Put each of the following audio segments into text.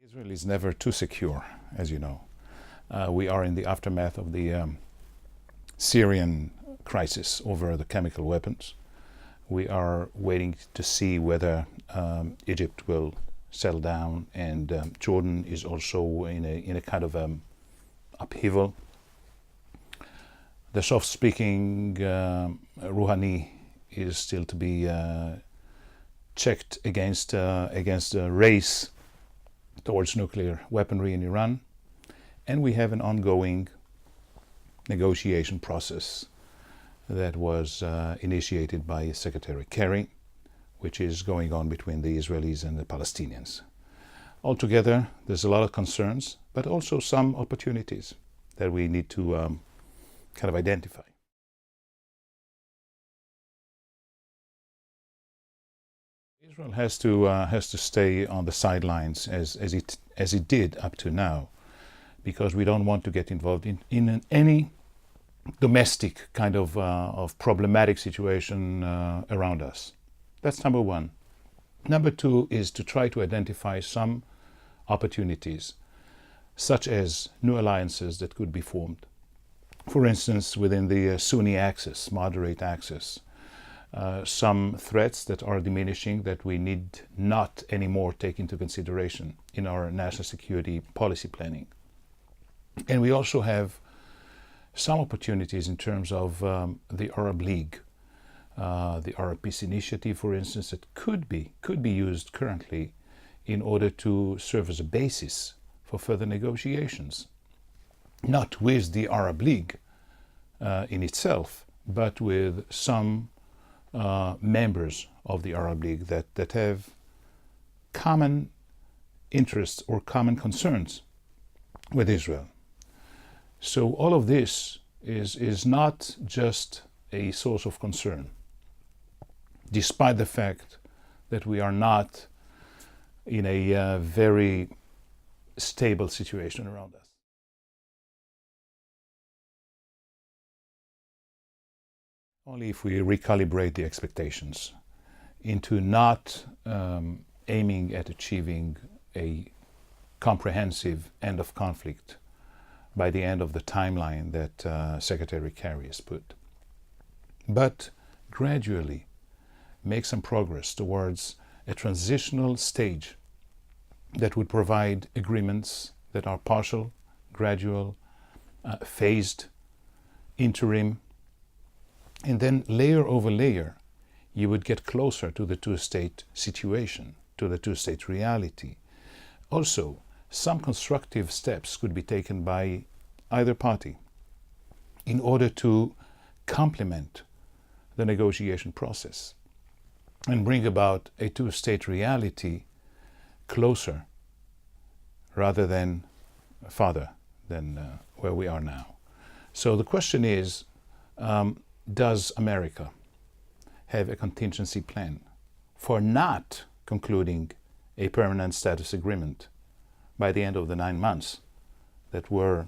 Israel is never too secure, as you know. We are in the aftermath of the Syrian crisis over the chemical weapons. We are waiting to see whether Egypt will settle down, and Jordan is also in a kind of upheaval. The soft-speaking Rouhani is still to be checked against a race towards nuclear weaponry in Iran, and we have an ongoing negotiation process that was initiated by Secretary Kerry, which is going on between the Israelis and the Palestinians. Altogether, there's a lot of concerns, but also some opportunities that we need to kind of identify. Israel has to stay on the sidelines as it did up to now, because we don't want to get involved in any domestic kind of problematic situation around us. That's number one. Number two is to try to identify some opportunities, such as new alliances that could be formed. For instance, within the Sunni axis, moderate axis, some threats that are diminishing that we need not anymore take into consideration in our national security policy planning. And we also have some opportunities in terms of the Arab League, the Arab Peace Initiative, for instance, that could be used currently in order to serve as a basis for further negotiations, not with the Arab League in itself, but with some members of the Arab League that have common interests or common concerns with Israel. So all of this is not just a source of concern, despite the fact that we are not in a very stable situation around us. Only if we recalibrate the expectations into not aiming at achieving a comprehensive end of conflict by the end of the timeline that Secretary Kerry has put, but gradually make some progress towards a transitional stage that would provide agreements that are partial, gradual, phased, interim, and then layer over layer, you would get closer to the two-state situation, to the two-state reality. Also, some constructive steps could be taken by either party in order to complement the negotiation process and bring about a two-state reality closer rather than farther than where we are now. So the question is, does America have a contingency plan for not concluding a permanent status agreement by the end of the 9 months that were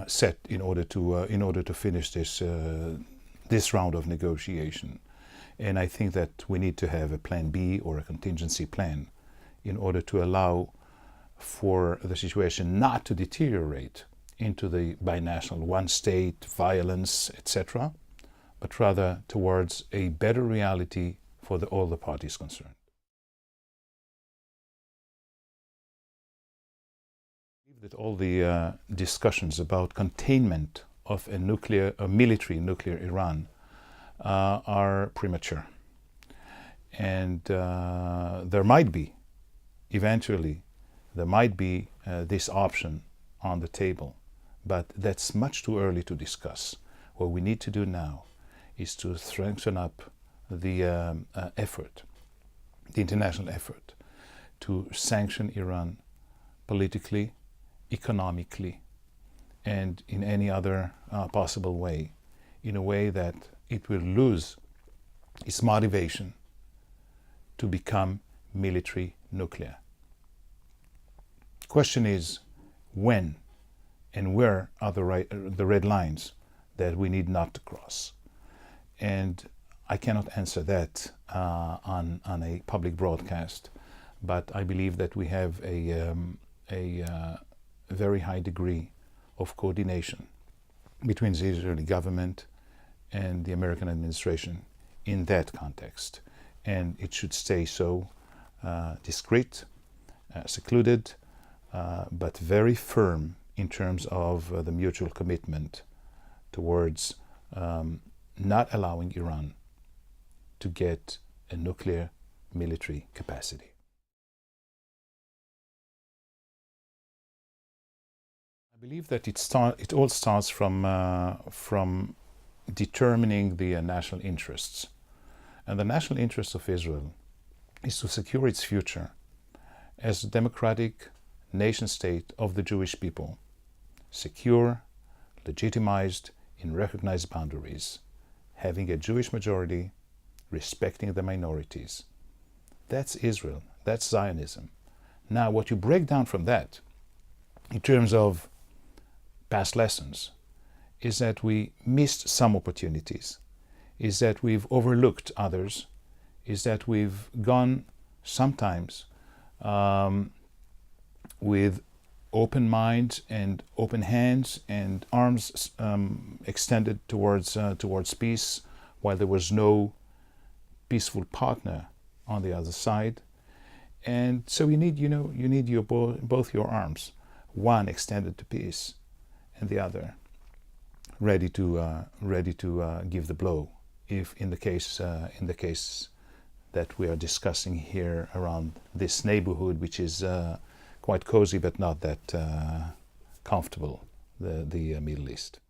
set in order to finish this round of negotiation? And I think that we need to have a plan B or a contingency plan in order to allow for the situation not to deteriorate into the binational one-state violence, etc., but rather towards a better reality for all the parties concerned. I believe that all the discussions about containment of a military nuclear Iran are premature, and there might be this option on the table, but that's much too early to discuss. What we need to do now is to strengthen up the international effort to sanction Iran politically, economically, and in any other possible way, in a way that it will lose its motivation to become military nuclear. The question is, when and where are the red lines that we need not to cross? And I cannot answer that on a public broadcast, but I believe that we have a very high degree of coordination between the Israeli government and the American administration in that context. And it should stay so, discreet, secluded, but very firm in terms of the mutual commitment towards not allowing Iran to get a nuclear military capacity. I believe that it all starts from determining the national interests. And the national interest of Israel is to secure its future as a democratic nation-state of the Jewish people, secure, legitimized in recognized boundaries, having a Jewish majority, respecting the minorities. That's Israel. That's Zionism. Now, what you break down from that, in terms of past lessons, is that we missed some opportunities, is that we've overlooked others, is that we've gone sometimes with open minds and open hands and arms extended towards peace, while there was no peaceful partner on the other side. And so you need both your arms, one extended to peace, and the other ready to give the blow, if in the case that we are discussing here around this neighborhood, which is quite cozy but not that comfortable, the Middle East.